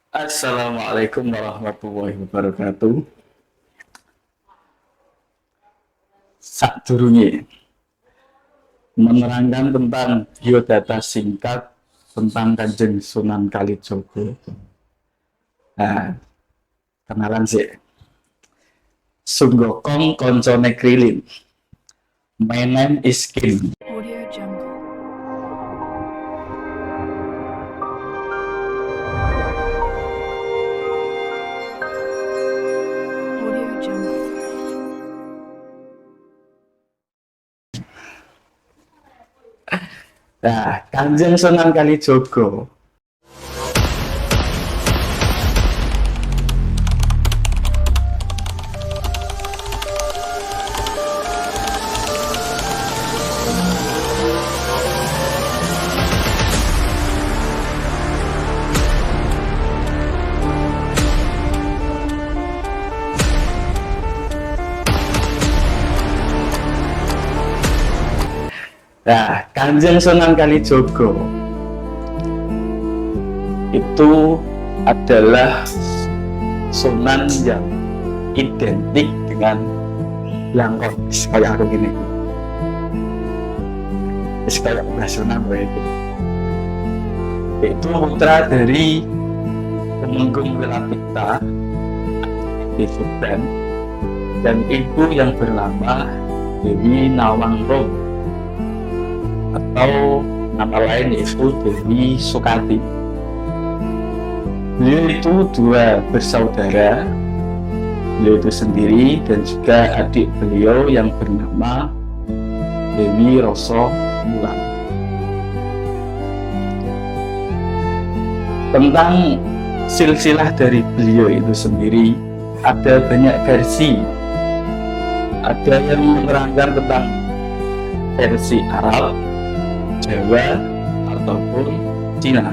Assalamualaikum warahmatullahi wabarakatuh. Sadurunge menerangkan tentang biodata singkat tentang Kanjeng Sunan Kalijaga. Nah, kenalan sih. Sunggokong koncone Krilin. My name is Kim. Audio Jungle. Audio Jungle. Nah, Kanjeng Sunan Kalijaga Nah, Kanjeng Sunan Kalijaga itu adalah sunan yang identik dengan langkon kayak aku gini. Kayak Mbah Sunan itu. Itu putra dari Tumenggung Welapita di Sudan dan ibu yang bernama Dewi Nawangrum atau nama lain yaitu Dewi Sukati. Beliau itu dua bersaudara, beliau itu sendiri dan juga adik beliau yang bernama Dewi Roso Mulan. Tentang silsilah dari beliau itu sendiri ada banyak versi. Ada yang menerangkan tentang versi Arab, Jawa, ataupun Cina.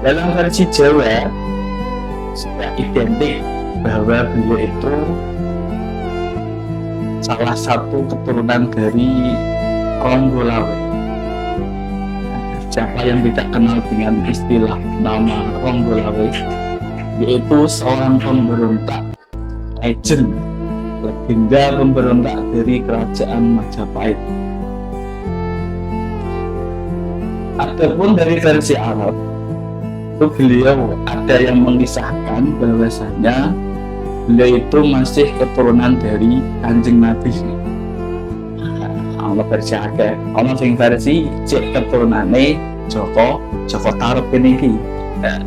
Dalam versi Jawa sudah identik bahwa beliau itu salah satu keturunan dari Ronggolawe. Siapa yang tidak kenal dengan istilah nama Ronggolawe, yaitu seorang pemberontak legend, legenda pemberontak dari kerajaan Majapahit. Adapun dari versi Arab, itu beliau ada yang mengisahkan bahwasanya beliau itu masih keturunan dari Kanjeng Nabi. Ana versi akeh, ana sing versi cek keturunane Joko Tarub iki. Ya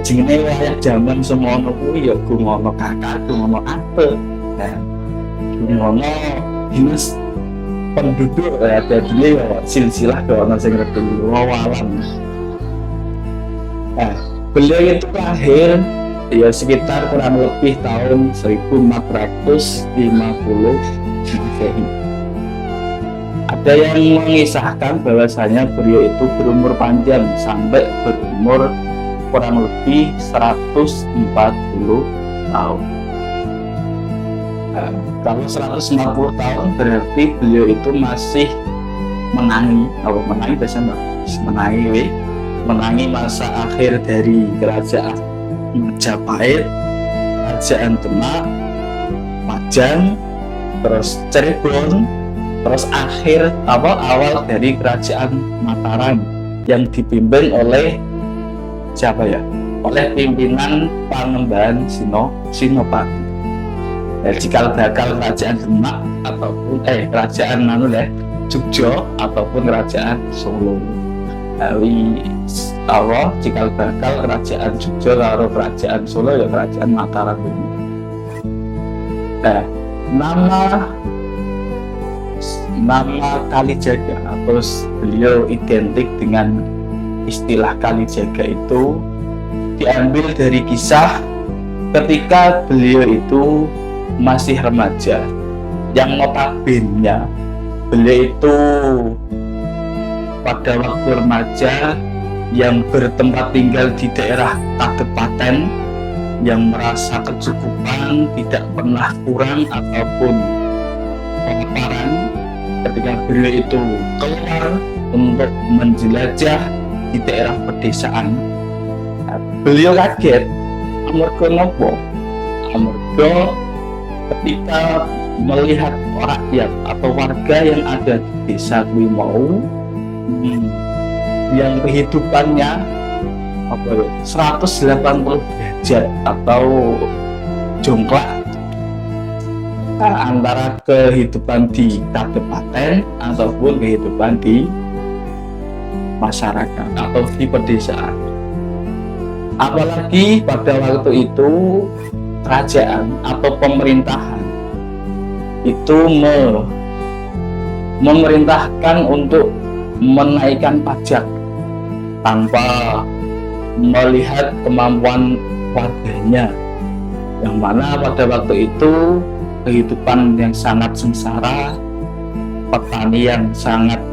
jenenge wayah jaman semono kuwi ya gumono kakak, gumono ate. Nah, gumono dinas penduduk ya tadi ya silsilah doana sing retu wawalan. Nah, beliau itu lahir ya sekitar kurang lebih tahun 1450 Masehi. Ada yang mengisahkan bahwasanya beliau itu berumur panjang sampai berumur kurang lebih 140 tahun. Nah, kalau 150 tahun berarti beliau itu masih menangi, menangi masa akhir dari kerajaan Majapahit, kerajaan Demak, Majang, terus Cirebon, terus awal dari kerajaan Mataram yang dipimpin oleh siapa ya? Oleh pimpinan Panembahan Sinopati. Jika bakal kerajaan Demak ataupun kerajaan Jogja ataupun kerajaan Solo. Jika bakal kerajaan Jogja karo kerajaan Solo ya kerajaan Mataram. Nama Kalijaga atau beliau identik dengan istilah Kalijaga itu diambil dari kisah ketika beliau itu masih remaja, yang notabene beliau itu pada waktu remaja yang bertempat tinggal di daerah Kabupaten, yang merasa kecukupan, tidak pernah kurang ataupun kelaparan. Ketika beliau itu keluar untuk menjelajah di daerah pedesaan, beliau kaget amarga nopo, amarga ketika melihat rakyat atau warga yang ada di desa kuwi mau yang kehidupannya 180 derajat atau jongkak antara kehidupan di kabupaten ataupun kehidupan di masyarakat atau di pedesaan. Apalagi pada waktu itu kerajaan atau pemerintahan itu memerintahkan untuk menaikkan pajak tanpa melihat kemampuan warganya, yang mana pada waktu itu kehidupan yang sangat sengsara, petani yang sangat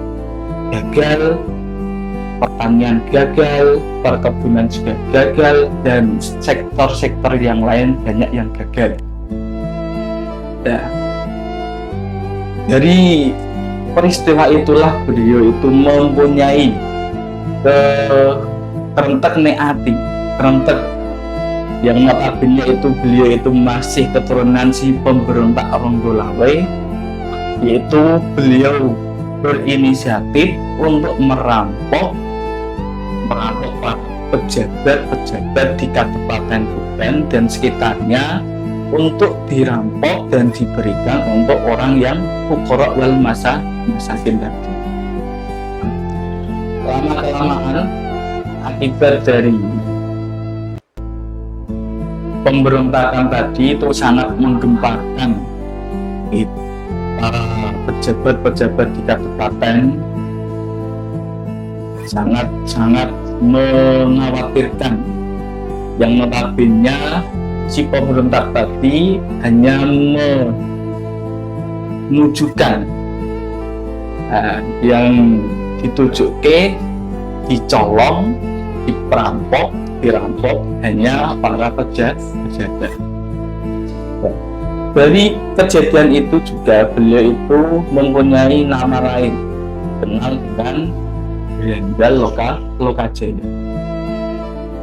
gagal, pertanian gagal, perkebunan juga gagal, dan sektor-sektor yang lain banyak yang gagal. Nah, dari peristiwa itulah beliau itu mempunyai kerentek neati, kerentek yang notabene itu beliau itu masih keturunan si pemberontak Ronggolawe, yaitu beliau berinisiatif untuk merampok para pejabat-pejabat di Kabupaten Tuban dan sekitarnya untuk dirampok dan diberikan untuk orang yang fuqara wal masakin tadi. Lama-kelamaan akibat dari pemberontakan tadi itu sangat menggemparkan para pejabat-pejabat di kabupaten, sangat mengkhawatirkan, yang notabene si pemberontak tadi hanya menunjukkan yang ditujuke, dicolong, dirampok hanya para pejabat. Dari kejadian itu juga beliau itu mempunyai nama lain, kenal dengan Brandan Lokajaya.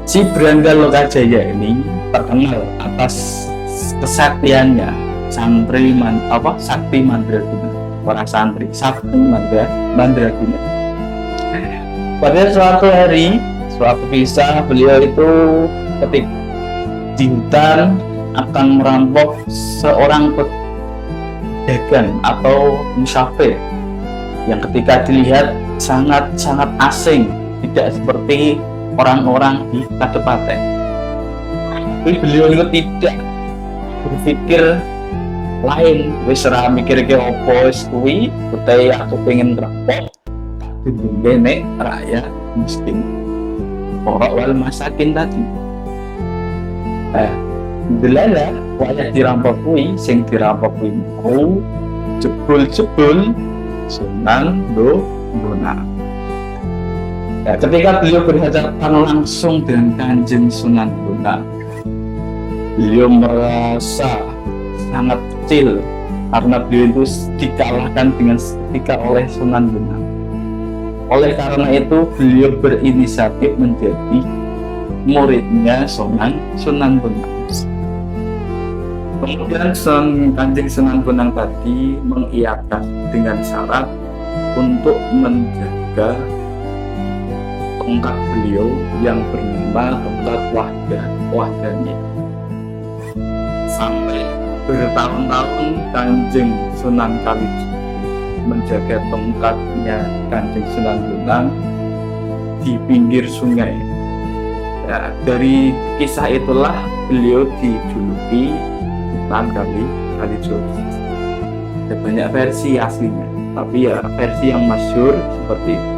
Si Brandan Lokajaya ini terkenal atas kesaktiannya Sakti Mandraguna, para santri Sakti Mandraguna. Pada suatu hari, suatu kisah, beliau itu ketika di hutan akan merampok seorang pedagang atau musafir yang ketika dilihat sangat asing, tidak seperti orang-orang di kabupaten. Tapi beliau itu tidak berpikir lain, wis ora mikir ke opo wis kuwi, utahe aku pengen ngerampok dene rakyat miskin, fuqara wal masakin tadi. Delala wayah dirampok kuwi, sing dirampok kuwi mau jebul Sunan Bonang. Ya, ketika beliau berhadapan langsung dengan Kanjeng Sunan Bonang, beliau merasa sangat kecil karena beliau itu dikalahkan dengan seketika oleh Sunan Bonang. Oleh karena itu beliau berinisiatif menjadi muridnya Sunan Bonang. Kemudian Kanjeng Sunan Bonang tadi mengiyakan dengan syarat untuk menjaga tongkat beliau yang bernama tongkat Wahdani. Sampai bertahun-tahun Kanjeng Sunan Kalijogo menjaga tongkatnya Kanjeng Sunan Bonang di pinggir sungai. Ya, dari kisah itulah beliau dijuluki Sunan Kalijogo. Ada banyak versi aslinya, tapi ya versi yang masyhur seperti itu.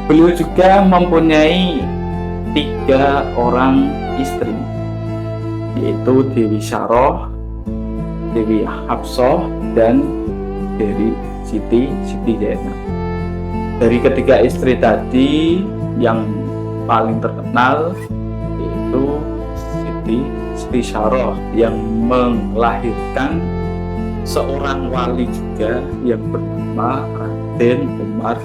Beliau juga mempunyai 3 orang istri, yaitu Dewi Saroh, Dewi Hafsah, dan Dewi Siti Zainab. Dari ketiga istri tadi yang paling terkenal yaitu Siti Saroh yang melahirkan seorang wali juga yang bernama Raden Umar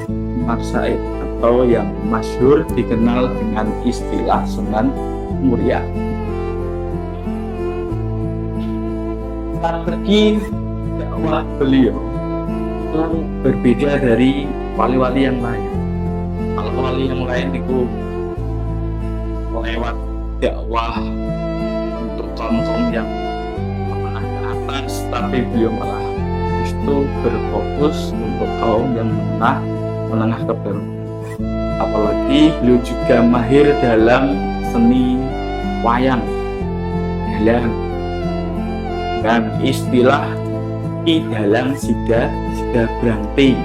Said atau atau yang masyhur dikenal dengan istilah Sunan Muria. Strategi dakwah beliau itu berbeda dari wali-wali yang lain. Kalau wali yang lain itu lewat dakwah untuk kaum yang menengah ke atas, tapi beliau malah justru berfokus untuk kaum yang menengah ke bawah. Apalagi beliau juga mahir dalam seni wayang dalang dan istilah Ki Dalang Sida Branti,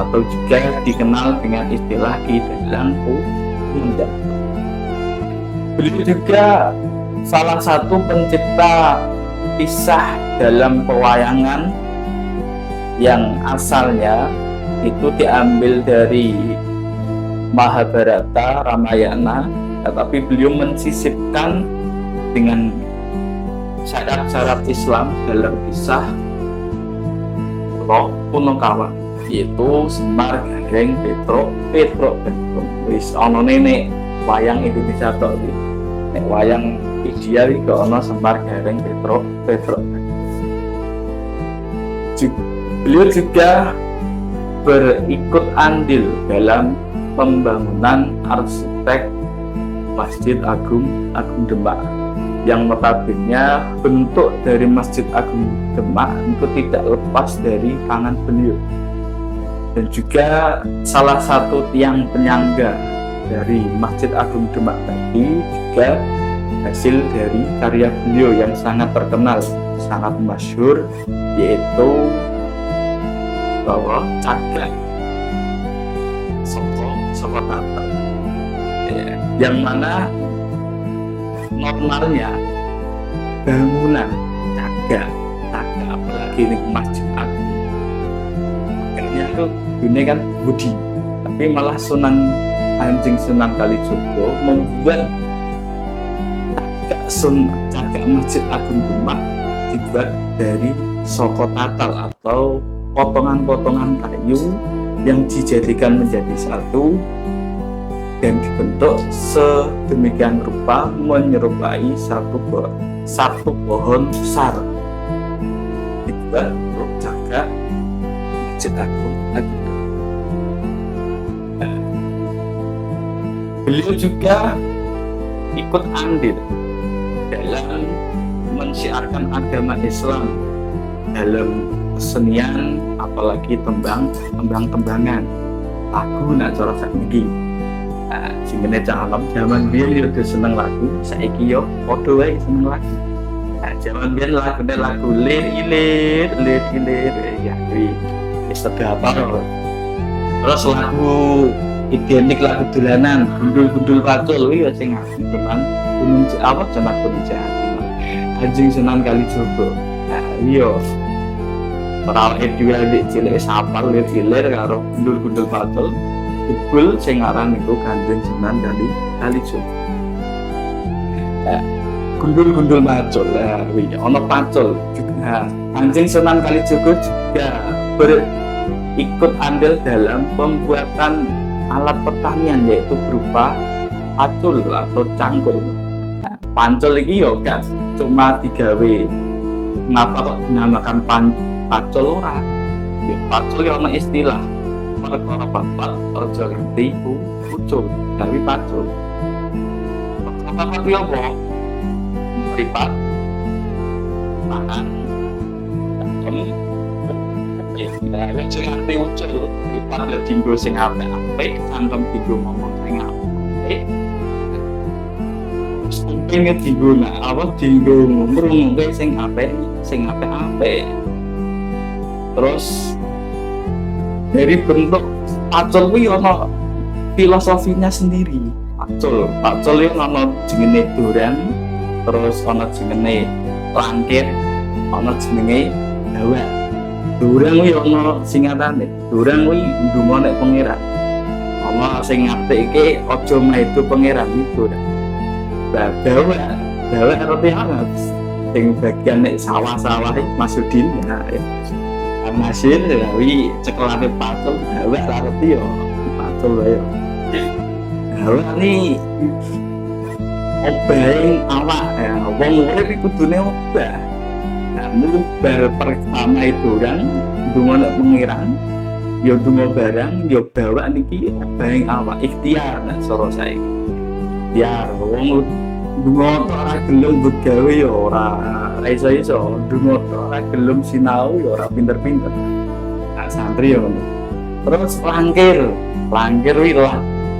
atau juga dikenal dengan istilah Ki Dalang Pundang. Beliau juga salah satu pencipta kisah dalam pewayangan yang asalnya itu diambil dari Mahabharata, Ramayana, tetapi beliau mensisipkan dengan syarat-syarat Islam dalam kisah Punokawan, yaitu Semar Gareng Petruk wis ana nek wayang Indonesia tok iki. Nek wayang ideal iki ana Semar Gareng Petruk. Beliau juga berikut andil dalam pembangunan arsitek Masjid Agung Demak, yang notabene bentuk dari Masjid Agung Demak itu tidak lepas dari tangan beliau, dan juga salah satu tiang penyangga dari Masjid Agung Demak tadi juga hasil dari karya beliau yang sangat terkenal, sangat masyhur, yaitu bahwa cagak Soko Tata, yang mana normalnya bangunan cagak apalagi ini Masjid Agung cagaknya itu dunia kan budi, tapi malah Sunan Kalijogo membuat cagak Masjid Agung Demak dibuat dari Soko Tatal atau potongan-potongan kayu yang dijadikan menjadi satu dan dibentuk sedemikian rupa menyerupai satu pohon besar, dibuat untuk jaga Masjid Agung. Beliau juga ikut andil dalam mensiarkan agama Islam dalam kesenian, apalagi tembang-tembangan lagu nak cara saiki. Singene calon zaman biyen yo seneng lagu, saiki yo padha wae seneng lagu. Zaman biyen lagu lir ilir ya kuwi wis apa. Terus lagu identik lagu dolanan, gundul-gundul pacul kuwi yo sing asli tenan. Gunung Jeneng Jati. Kanjeng Sunan Kalijogo. Iya. Ora juga di cilik sapal lir-lir karo gundul-gundul pacul. Jebul sing aran niku Kanjeng Sunan Kalijogo. Gundul-gundul pacul. Kuwi ana pacul juga. Kanjeng Sunan Kalijogo juga ikut andil dalam pembuatan alat pertanian, yaitu berupa pacul atau cangkul. Pancul iki yo gak cuma digawe. Ngapa kok dinamakan pacul ora? Ya pacul yo ana istilah. Perkara bapak aja ngerti pucul, tapi pacul. Bapak yo apa? Mripat. Makan. Nek sing ngerti ucul, mripat lek dinggo sing apik, cangkem dinggo ngomong sing apik. Pengen dinggo dinggo ngrungokne sing apik. Terus dari bentuk pacul kuwi ana filosofinya sendiri. Pacul iki ana jenenge duran, terus ana jenenge langkit, ana jenenge dawa. Duran kuwi ana singkatane. Duran kuwi ndonga nek pangeran. Ana sing ngapike aja maido pangeran itu. Dawa artinya apa? Sing bagian nek sawah-sawah Masudin ya. Masin ya wi cekelane pacul dawa arti yo betul ya. Halo ini obeng awak ya, wong urip iku kudune obah. Nah, bar pertama itu kan dungo nek pengiran, ya dungo barang, ya bawa niki obeng awak ikhtiar nek soro saiki. Ikhtiar wong dungo ora gelem begawe ya ora iso-iso, dungo ora gelem sinau ya ora pinter-pinter. Nah, santri ya ngono. Terus langkir kuwi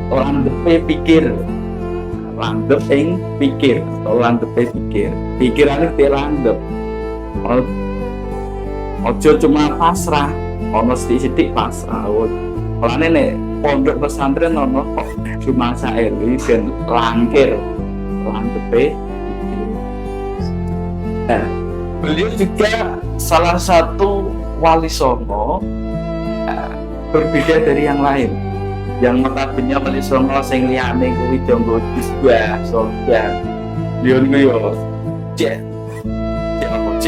landhepe pikir. Landhep ing pikir atau landhepe pikir. Pikirane piye landhep. Ojo cuma pasrah, ono sithik-sithik pasrah. Mulane nek pondok pesantren ono kok cuma saeli ben langkir landhepe pikir. Nah, beliau juga salah satu wali songo berbeda dari yang lain. Yang notabene wali songo sing liyane kuwi jonggo disbah sogan. Liyon ku yo cek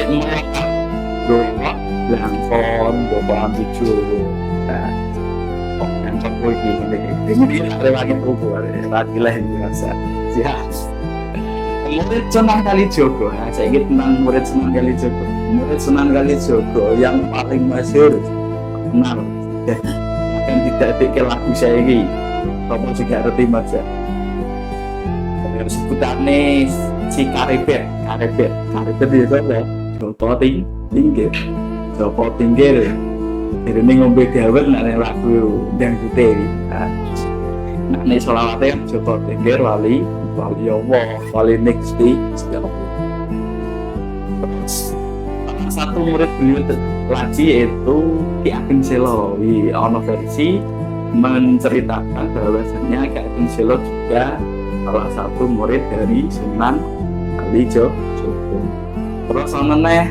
melekat doa langkon doa tujuh. Nah, kok yang kuwi ngene lewat buku radilah biasa. Siap. Murid Sunan Kalijogo, saya ingat tentang murid Sunan Kalijogo. Murid Sunan Kalijogo yang paling masyhur terkenal. Akan tidak pikir lagu saya ini kamu juga ngerti mas ya sebutannya si karepet itu apa? Jopo Tinggir jadi ini ngombe dawet nak lagu yang putih nah ini sholawatnya Jopo Tinggir wali Allah wali nixti terus satu murid beliau lagi itu Ki Ageng Selo. Ono versi menceritakan bahwasanya Ki Ageng Selo juga salah satu murid dari Sunan Kalijogo. Terus ono neh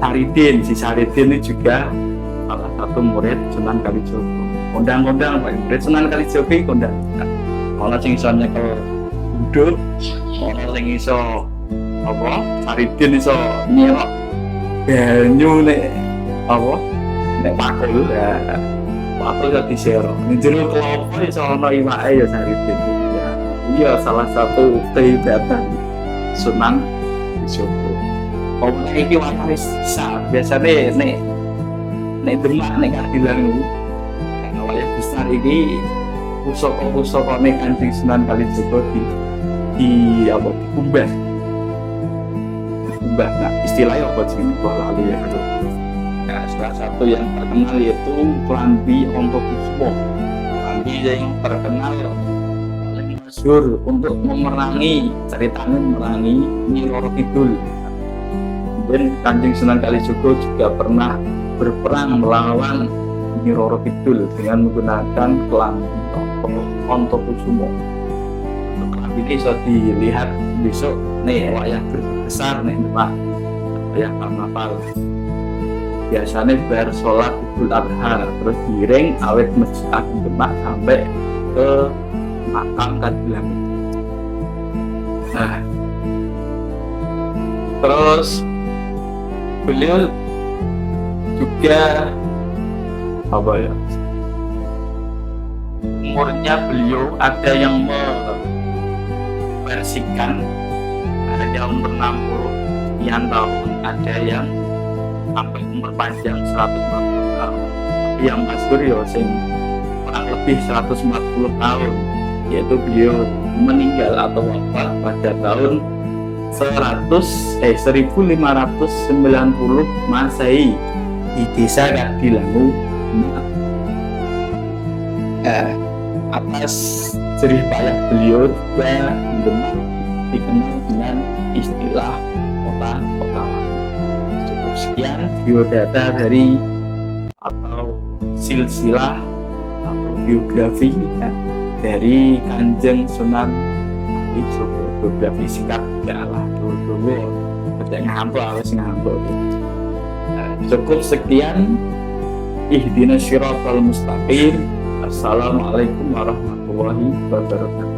Saridin, si Saridin ini juga salah satu murid Sunan Kalijogo. Undang-undang Pak, murid Sunan Kalijogo iki kondang. Ono sing iso nyekel uduk, ono sing iso apa? Saridin iso nyelok banyu nek apa nek pakul ya pakul ya disero ning jero klopo iso ana iwake ya Saridin ya iya salah satu keibatan Sunan Kalijogo. Omong iki watane sisa biasane nek Demak nek Kadilang awalnya besar iki pusaka-pusakane Kanjeng Sunan Kalijogo di apa dikumbah. Nah, istilahnya apa sih ini lali ya itu. Nah, salah satu yang terkenal yaitu Klambi Ontokusmo. Klambi yang terkenal paling masyhur untuk memerangi ceritanya memerangi Nyi Roro Kidul. Dan Kanjeng Sunan Kalijogo juga pernah berperang melawan Nyi Roro Kidul dengan menggunakan Klambi Ontokusmo. Klambi ini bisa dilihat besok nih wayah besar nih Pak ya karnaval biasanya bar sholat Idul Adha terus giring awet Masjid Agung Demak sampai ke makam Kadilang. Nah terus beliau juga apa ya umurnya beliau ada yang versikan ada yang umur 60 sekian tahun, ada yang sampai umur panjang 140 tahun. Tapi yang masyhur ya sing kurang lebih 140 tahun, yaitu beliau meninggal atau wafat pada tahun 1590 Masehi di desa Kadilangu. Atas jerih payah beliau juga dikenal dengan istilah kota. Cukup sekian biodata dari atau silsilah atau biografi ya, dari Kanjeng Sunan Kalijogo. Biografi singkat ya lah dulu tidak ngantuk. Cukup sekian. Ihdinas siratal mustaqim. Assalamualaikum warahmatullahi wabarakatuh.